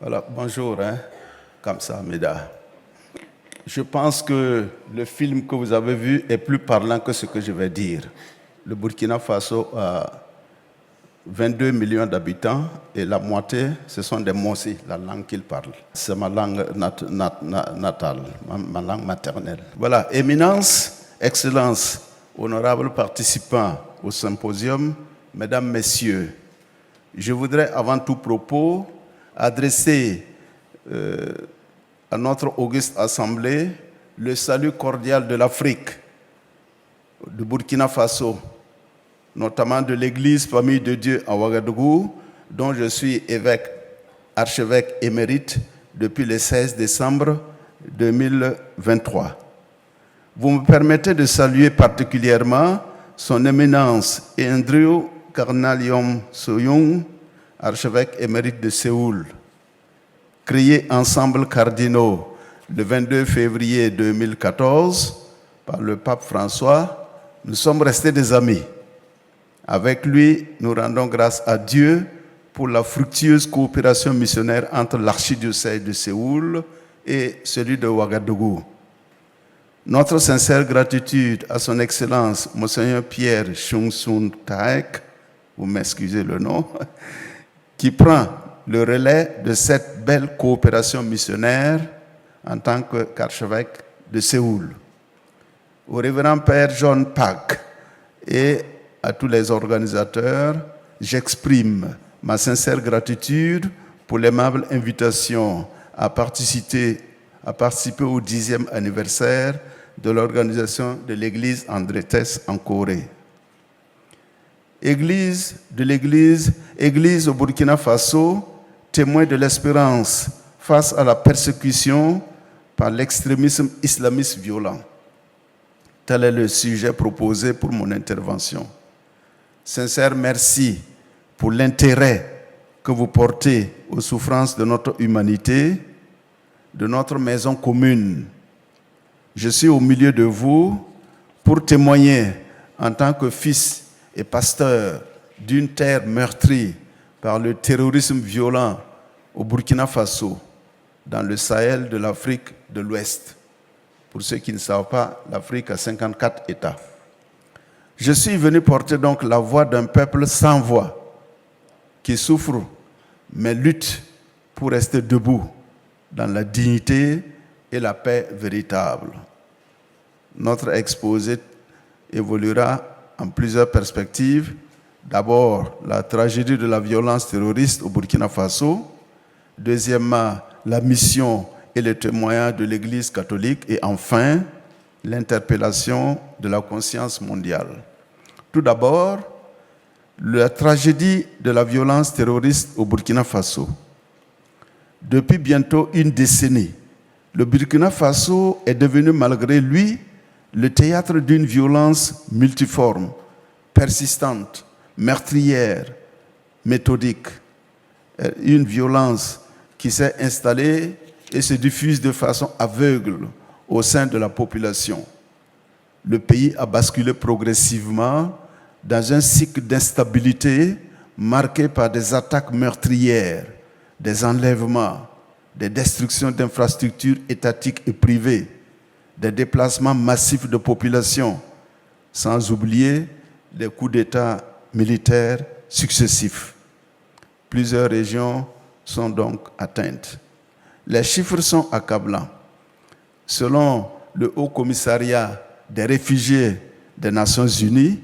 Voilà, bonjour, Kamsa Meda. Je pense que le film que vous avez vu est plus parlant que ce que je vais dire. Le Burkina Faso a 22 millions d'habitants et la moitié, ce sont des Mossi, la langue qu'ils parlent. C'est ma langue natale, ma langue maternelle. Voilà, Éminence, Excellence, honorables participants au symposium, Mesdames, Messieurs, je voudrais avant tout propos adresser à notre auguste assemblée le salut cordial de l'Afrique, du Burkina Faso, notamment de l'église Famille de Dieu à Ouagadougou, dont je suis archevêque émérite depuis le 16 décembre 2023. Vous me permettez de saluer particulièrement son éminence Andrew Carnalium Soyoung, archevêque émérite de Séoul. Créés ensemble cardinaux le 22 février 2014 par le pape François, nous sommes restés des amis. Avec lui, nous rendons grâce à Dieu pour la fructueuse coopération missionnaire entre l'archidiocèse de Séoul et celui de Ouagadougou. Notre sincère gratitude à son Excellence, Monseigneur Pierre Chung-Sun Taek, vous m'excusez le nom, qui prend le relais de cette belle coopération missionnaire en tant qu'archevêque de Séoul. Au révérend Père John Pak et à tous les organisateurs, j'exprime ma sincère gratitude pour l'aimable invitation à participer au 10e anniversaire de l'organisation de l'église André Tess en Corée. Église au Burkina Faso, témoin de l'espérance face à la persécution par l'extrémisme islamiste violent. Tel est le sujet proposé pour mon intervention. Sincère merci pour l'intérêt que vous portez aux souffrances de notre humanité, de notre maison commune. Je suis au milieu de vous pour témoigner en tant que fils et pasteur d'une terre meurtrie par le terrorisme violent au Burkina Faso, dans le Sahel de l'Afrique de l'Ouest. Pour ceux qui ne savent pas, l'Afrique a 54 États. Je suis venu porter donc la voix d'un peuple sans voix, qui souffre, mais lutte pour rester debout dans la dignité et la paix véritable. Notre exposé évoluera en plusieurs perspectives. D'abord, la tragédie de la violence terroriste au Burkina Faso. Deuxièmement, la mission et le témoignage de l'Église catholique. Et enfin, l'interpellation de la conscience mondiale. Tout d'abord, la tragédie de la violence terroriste au Burkina Faso. Depuis bientôt une décennie, le Burkina Faso est devenu, malgré lui, le théâtre d'une violence multiforme, persistante, meurtrière, méthodique. Une violence qui s'est installée et se diffuse de façon aveugle au sein de la population. Le pays a basculé progressivement dans un cycle d'instabilité marqué par des attaques meurtrières, des enlèvements, des destructions d'infrastructures étatiques et privées, des déplacements massifs de population, sans oublier les coups d'État militaires successifs. Plusieurs régions sont donc atteintes. Les chiffres sont accablants. Selon le Haut Commissariat des réfugiés des Nations Unies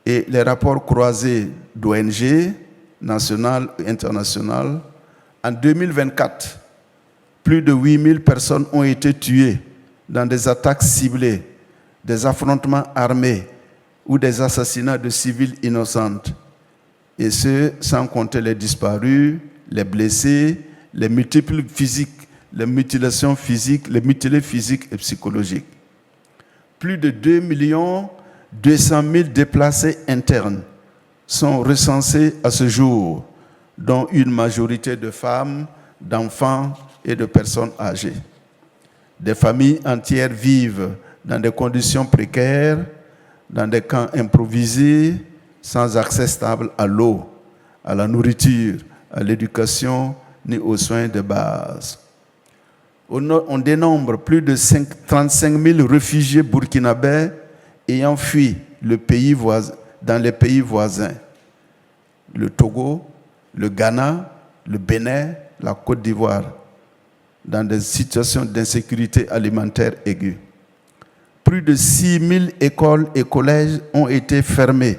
et les rapports croisés d'ONG, nationales et internationales, en 2024, plus de 8000 personnes ont été tuées dans des attaques ciblées, des affrontements armés ou des assassinats de civils innocentes. Et ce, sans compter les disparus, les blessés, les multiples physiques, les mutilations physiques, les mutilés physiques et psychologiques. Plus de 2 200 000 déplacés internes sont recensés à ce jour, dont une majorité de femmes, d'enfants et de personnes âgées. Des familles entières vivent dans des conditions précaires, dans des camps improvisés, sans accès stable à l'eau, à la nourriture, à l'éducation ni aux soins de base. On dénombre plus de 35 000 réfugiés burkinabés ayant fui dans les pays voisins. Le Togo, le Ghana, le Bénin, la Côte d'Ivoire, dans des situations d'insécurité alimentaire aiguë. Plus de 6 000 écoles et collèges ont été fermés,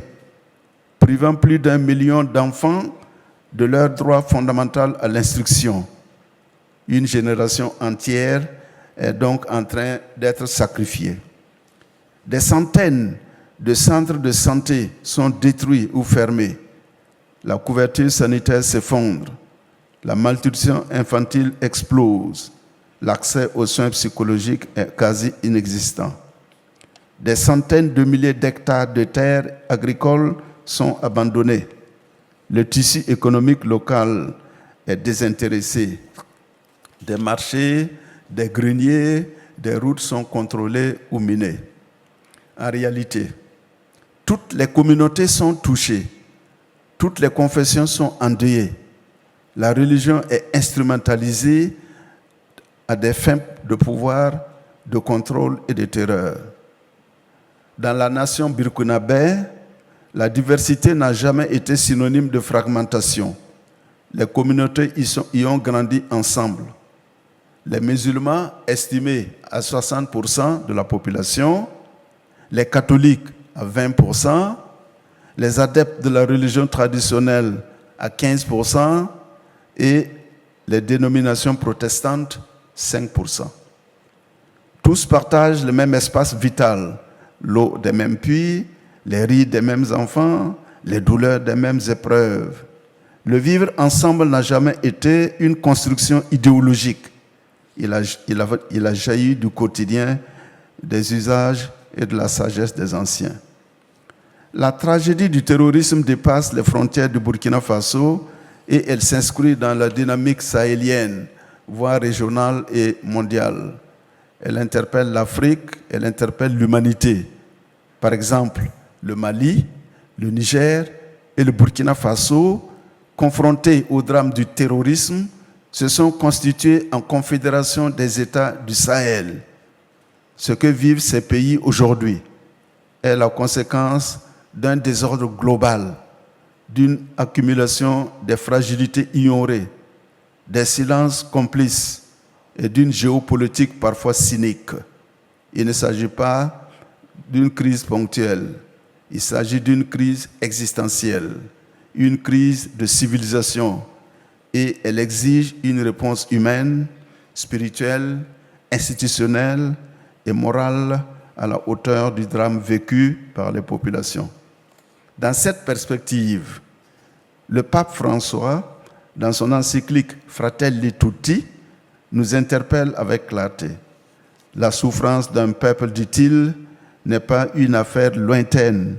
privant plus d'1 million d'enfants de leur droit fondamental à l'instruction. Une génération entière est donc en train d'être sacrifiée. Des centaines de centres de santé sont détruits ou fermés. La couverture sanitaire s'effondre. La malnutrition infantile explose. L'accès aux soins psychologiques est quasi inexistant. Des centaines de milliers d'hectares de terres agricoles sont abandonnés. Le tissu économique local est désintéressé. Des marchés, des greniers, des routes sont contrôlées ou minées. En réalité, toutes les communautés sont touchées. Toutes les confessions sont endeuillées. La religion est instrumentalisée à des fins de pouvoir, de contrôle et de terreur. Dans la nation burkinabé, la diversité n'a jamais été synonyme de fragmentation. Les communautés y ont grandi ensemble. Les musulmans, estimés à 60% de la population, les catholiques à 20%, les adeptes de la religion traditionnelle à 15% et les dénominations protestantes 5%. Tous partagent le même espace vital, l'eau des mêmes puits, les rides des mêmes enfants, les douleurs des mêmes épreuves. Le vivre ensemble n'a jamais été une construction idéologique. Il a jailli du quotidien, des usages et de la sagesse des anciens. La tragédie du terrorisme dépasse les frontières du Burkina Faso et elle s'inscrit dans la dynamique sahélienne, voire régionale et mondiale. Elle interpelle l'Afrique, elle interpelle l'humanité. Par exemple, le Mali, le Niger et le Burkina Faso, confrontés au drame du terrorisme, se sont constitués en confédération des États du Sahel. Ce que vivent ces pays aujourd'hui est la conséquence d'un désordre global, d'une accumulation des fragilités ignorées, des silences complices et d'une géopolitique parfois cynique. Il ne s'agit pas d'une crise ponctuelle, il s'agit d'une crise existentielle, une crise de civilisation, et elle exige une réponse humaine, spirituelle, institutionnelle et morale à la hauteur du drame vécu par les populations. Dans cette perspective, le pape François, dans son encyclique Fratelli Tutti, nous interpelle avec clarté. La souffrance d'un peuple, dit-il, n'est pas une affaire lointaine,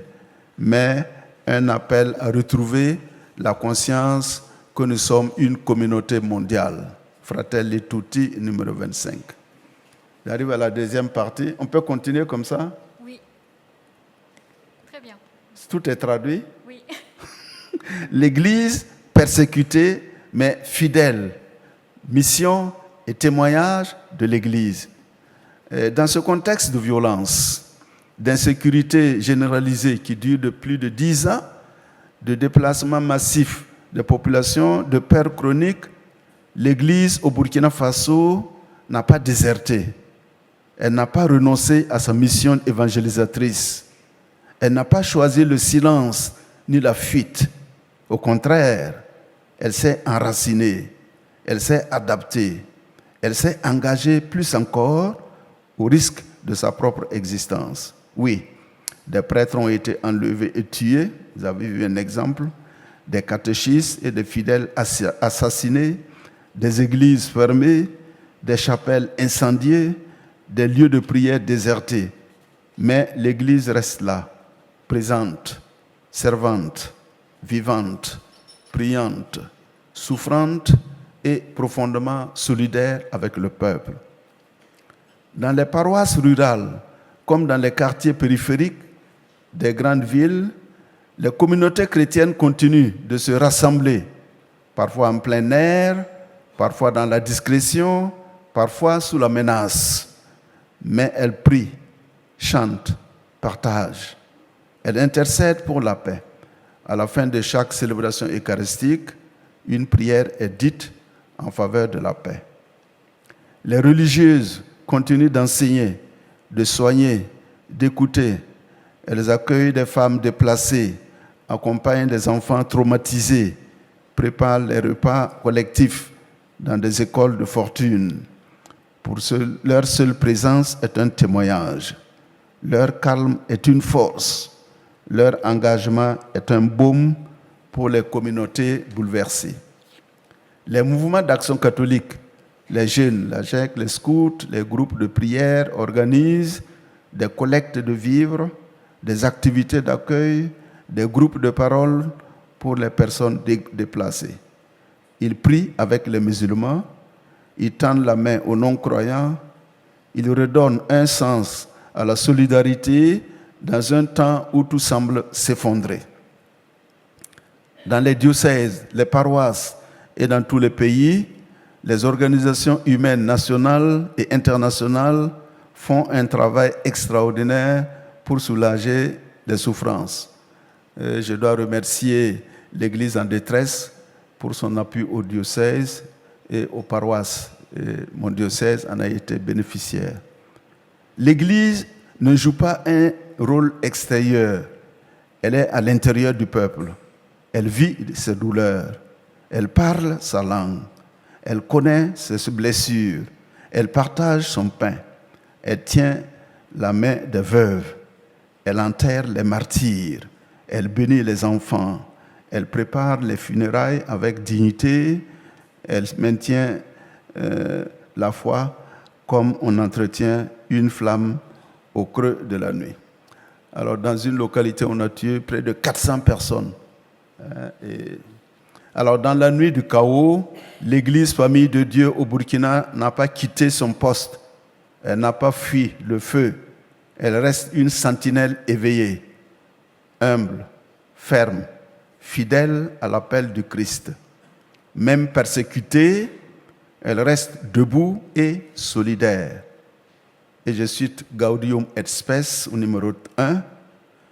mais un appel à retrouver la conscience que nous sommes une communauté mondiale. Fratelli Tutti, numéro 25. J'arrive à la deuxième partie. On peut continuer comme ça? Oui. Très bien. Tout est traduit? Oui. L'Église persécutée, mais fidèle. Mission et témoignage de l'Église. Dans ce contexte de violence, d'insécurité généralisée qui dure de plus de 10 ans, de déplacement massif des populations, de peurs chroniques, l'Église au Burkina Faso n'a pas déserté. Elle n'a pas renoncé à sa mission évangélisatrice. Elle n'a pas choisi le silence ni la fuite. Au contraire, elle s'est enracinée, elle s'est adaptée, elle s'est engagée plus encore au risque de sa propre existence. Oui, des prêtres ont été enlevés et tués, vous avez vu un exemple, des catéchistes et des fidèles assassinés, des églises fermées, des chapelles incendiées, des lieux de prière désertés. Mais l'Église reste là, présente, servante, vivante, priante, souffrante et profondément solidaire avec le peuple. Dans les paroisses rurales, comme dans les quartiers périphériques des grandes villes, les communautés chrétiennes continuent de se rassembler, parfois en plein air, parfois dans la discrétion, parfois sous la menace. Mais elle prie, chante, partage. Elle intercède pour la paix. À la fin de chaque célébration eucharistique, une prière est dite en faveur de la paix. Les religieuses continuent d'enseigner, de soigner, d'écouter. Elles accueillent des femmes déplacées, accompagnent des enfants traumatisés, préparent les repas collectifs dans des écoles de fortune. Leur seule présence est un témoignage. Leur calme est une force. Leur engagement est un baume pour les communautés bouleversées. Les mouvements d'action catholique, les jeunes, la GEC, les scouts, les groupes de prière organisent des collectes de vivres, des activités d'accueil, des groupes de parole pour les personnes déplacées. Ils prient avec les musulmans, ils tendent la main aux non-croyants, ils redonnent un sens à la solidarité dans un temps où tout semble s'effondrer. Dans les diocèses, les paroisses et dans tous les pays, les organisations humaines nationales et internationales font un travail extraordinaire pour soulager les souffrances. Je dois remercier l'Église en détresse pour son appui aux diocèses et aux paroisses. Mon diocèse en a été bénéficiaire. L'Église ne joue pas un rôle extérieur. Elle est à l'intérieur du peuple. Elle vit ses douleurs. Elle parle sa langue. Elle connaît ses blessures. Elle partage son pain. Elle tient la main des veuves. Elle enterre les martyrs. Elle bénit les enfants. Elle prépare les funérailles avec dignité. Elle maintient la foi comme on entretient une flamme au creux de la nuit. Alors, dans une localité, on a tué près de 400 personnes. Alors, dans la nuit du chaos, l'Église Famille de Dieu au Burkina n'a pas quitté son poste. Elle n'a pas fui le feu. Elle reste une sentinelle éveillée, humble, ferme, fidèle à l'appel du Christ. Même persécutée, elle reste debout et solidaire. Et je cite Gaudium et Spes au numéro 1,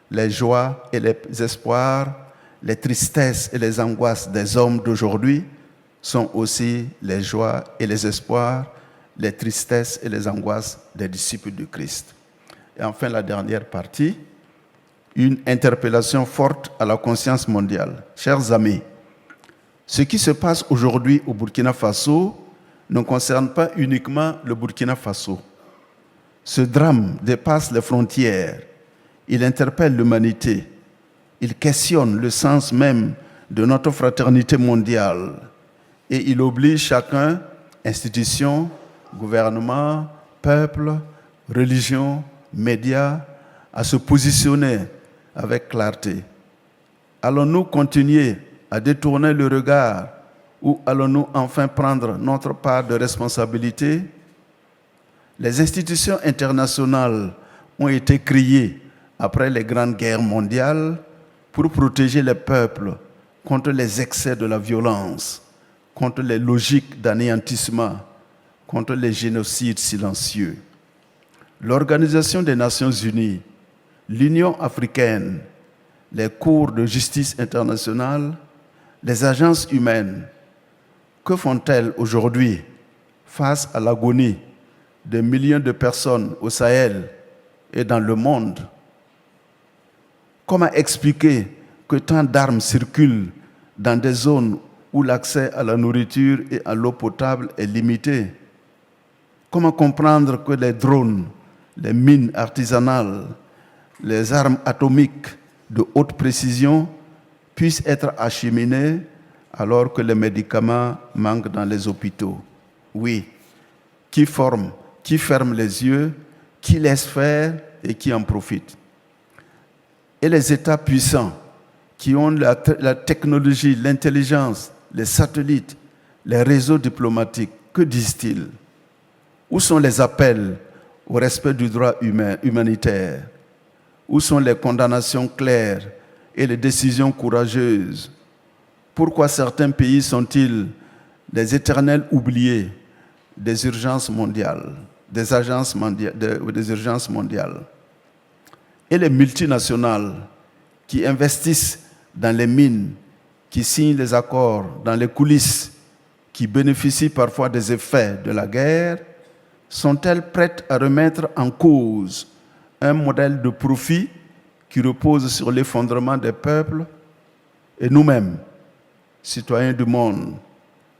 les joies et les espoirs, les tristesses et les angoisses des hommes d'aujourd'hui sont aussi les joies et les espoirs, les tristesses et les angoisses des disciples du Christ. Et enfin, la dernière partie, une interpellation forte à la conscience mondiale. Chers amis, ce qui se passe aujourd'hui au Burkina Faso ne concerne pas uniquement le Burkina Faso. Ce drame dépasse les frontières. Il interpelle l'humanité. Il questionne le sens même de notre fraternité mondiale. Et il oblige chacun, institutions, gouvernement, peuple, religion, médias, à se positionner avec clarté. Allons-nous continuer à détourner le regard ou allons-nous enfin prendre notre part de responsabilité? Les institutions internationales ont été créées après les grandes guerres mondiales pour protéger les peuples contre les excès de la violence, contre les logiques d'anéantissement, contre les génocides silencieux. L'Organisation des Nations Unies, l'Union africaine, les cours de justice internationale, les agences humaines, que font-elles aujourd'hui face à l'agonie de millions de personnes au Sahel et dans le monde? Comment expliquer que tant d'armes circulent dans des zones où l'accès à la nourriture et à l'eau potable est limité? Comment comprendre que les drones, les mines artisanales, les armes atomiques de haute précision puissent être acheminés alors que les médicaments manquent dans les hôpitaux? Oui, qui ferme les yeux, qui laisse faire et qui en profite? Et les États puissants qui ont la technologie, l'intelligence, les satellites, les réseaux diplomatiques, que disent-ils? Où sont les appels au respect du droit humanitaire? Où sont les condamnations claires et les décisions courageuses? Pourquoi certains pays sont-ils des éternels oubliés des urgences mondiales, des agences des urgences mondiales, et les multinationales qui investissent dans les mines, qui signent les accords dans les coulisses, qui bénéficient parfois des effets de la guerre, sont-elles prêtes à remettre en cause un modèle de profit qui repose sur l'effondrement des peuples? Et nous-mêmes, citoyens du monde,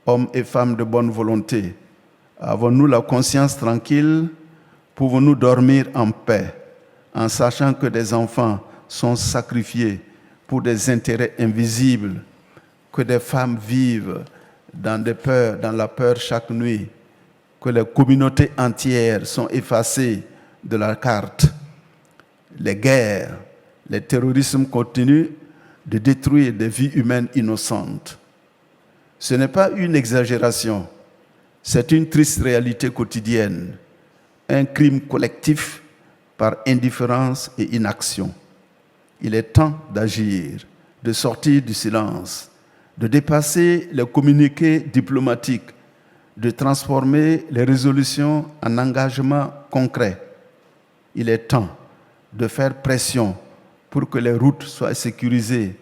hommes et femmes de bonne volonté, avons-nous la conscience tranquille? Pouvons-nous dormir en paix en sachant que des enfants sont sacrifiés pour des intérêts invisibles, que des femmes vivent dans la peur chaque nuit, que les communautés entières sont effacées de la carte? Les guerres, les terrorismes continuent de détruire des vies humaines innocentes. Ce n'est pas une exagération, c'est une triste réalité quotidienne, un crime collectif par indifférence et inaction. Il est temps d'agir, de sortir du silence, de dépasser les communiqués diplomatiques, de transformer les résolutions en engagements concrets. Il est temps de faire pression pour que les routes soient sécurisées,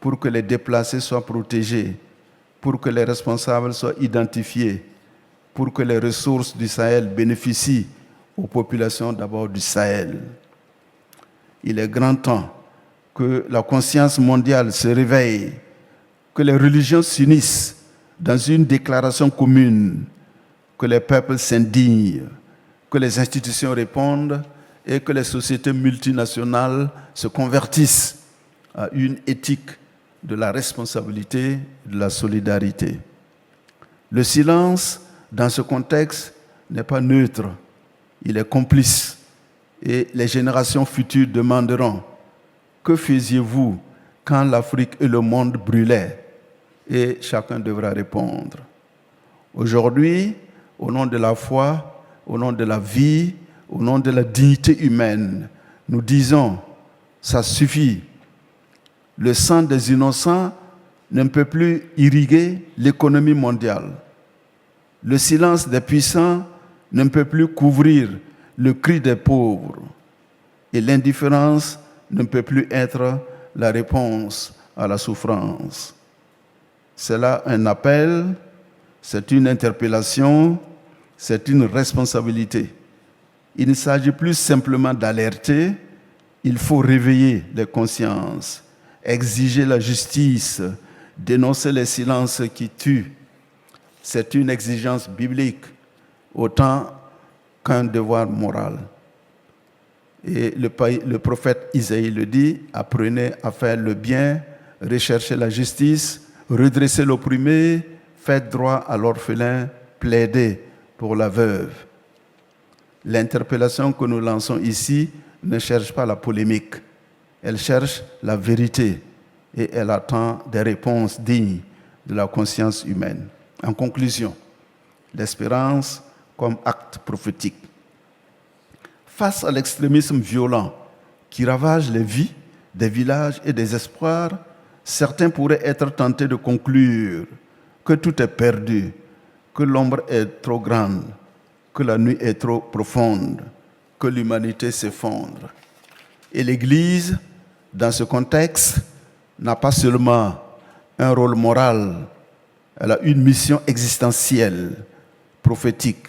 pour que les déplacés soient protégés, pour que les responsables soient identifiés, pour que les ressources du Sahel bénéficient aux populations d'abord du Sahel. Il est grand temps que la conscience mondiale se réveille, que les religions s'unissent dans une déclaration commune, que les peuples s'indignent, que les institutions répondent et que les sociétés multinationales se convertissent à une éthique de la responsabilité, de la solidarité. Le silence, dans ce contexte, n'est pas neutre, il est complice. Et les générations futures demanderont: que faisiez-vous quand l'Afrique et le monde brûlaient? Et chacun devra répondre. Aujourd'hui, au nom de la foi, au nom de la vie, au nom de la dignité humaine, nous disons: ça suffit. Le sang des innocents ne peut plus irriguer l'économie mondiale. Le silence des puissants ne peut plus couvrir le cri des pauvres. Et l'indifférence ne peut plus être la réponse à la souffrance. C'est là un appel, c'est une interpellation, c'est une responsabilité. Il ne s'agit plus simplement d'alerter, il faut réveiller les consciences, exiger la justice, dénoncer les silences qui tuent. C'est une exigence biblique autant qu'un devoir moral. Et le prophète Isaïe le dit: apprenez à faire le bien, recherchez la justice, redressez l'opprimé, faites droit à l'orphelin, plaidez pour la veuve. L'interpellation que nous lançons ici ne cherche pas la polémique, elle cherche la vérité et elle attend des réponses dignes de la conscience humaine. En conclusion, l'espérance comme acte prophétique. Face à l'extrémisme violent qui ravage les vies des villages et des espoirs, certains pourraient être tentés de conclure que tout est perdu, que l'ombre est trop grande, que la nuit est trop profonde, que l'humanité s'effondre. Et l'Église, dans ce contexte, n'a pas seulement un rôle moral, elle a une mission existentielle, prophétique,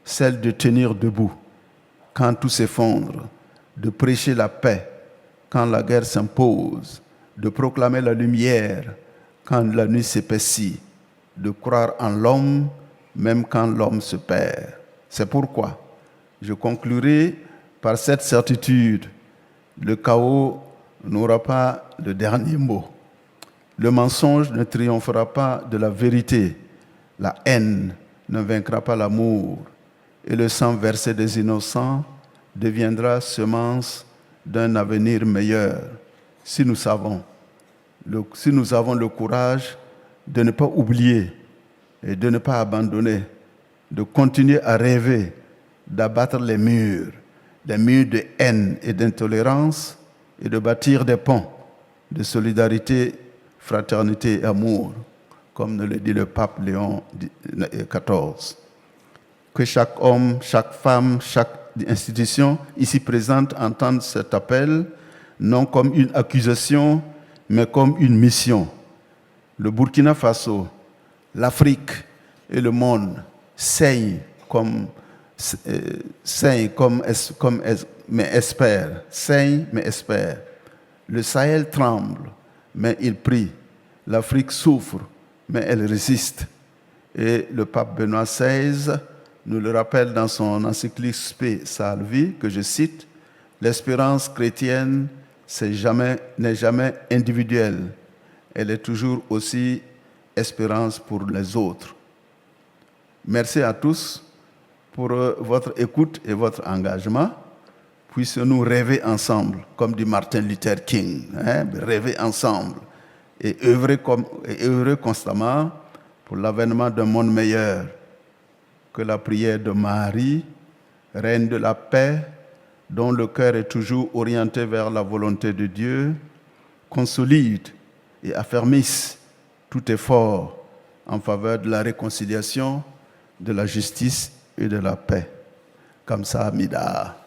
celle de tenir debout quand tout s'effondre, de prêcher la paix quand la guerre s'impose, de proclamer la lumière quand la nuit s'épaissit, de croire en l'homme même quand l'homme se perd. C'est pourquoi je conclurai par cette certitude: le chaos n'aura pas le dernier mot. Le mensonge ne triomphera pas de la vérité. La haine ne vaincra pas l'amour. Et le sang versé des innocents deviendra semence d'un avenir meilleur si nous avons le courage de ne pas oublier et de ne pas abandonner, de continuer à rêver, d'abattre les murs de haine et d'intolérance, et de bâtir des ponts de solidarité, fraternité et amour, comme nous le dit le pape Léon XIV. Que chaque homme, chaque femme, chaque institution ici présente entende cet appel, non comme une accusation, mais comme une mission. Le Burkina Faso, l'Afrique et le monde saignent mais espèrent. Saignent, mais espèrent. Le Sahel tremble, mais il prie. L'Afrique souffre, mais elle résiste. Et le pape Benoît XVI nous le rappelle dans son encyclique Spe Salvi, que je cite, « L'espérance chrétienne n'est jamais individuelle. Elle est toujours aussi espérance pour les autres. » Merci à tous pour votre écoute et votre engagement. Puissions-nous rêver ensemble, comme dit Martin Luther King, rêver ensemble et œuvrer constamment pour l'avènement d'un monde meilleur. Que la prière de Marie, reine de la paix, dont le cœur est toujours orienté vers la volonté de Dieu, consolide et affermisse tout effort en faveur de la réconciliation, de la justice et de la paix. Comme ça, Amida.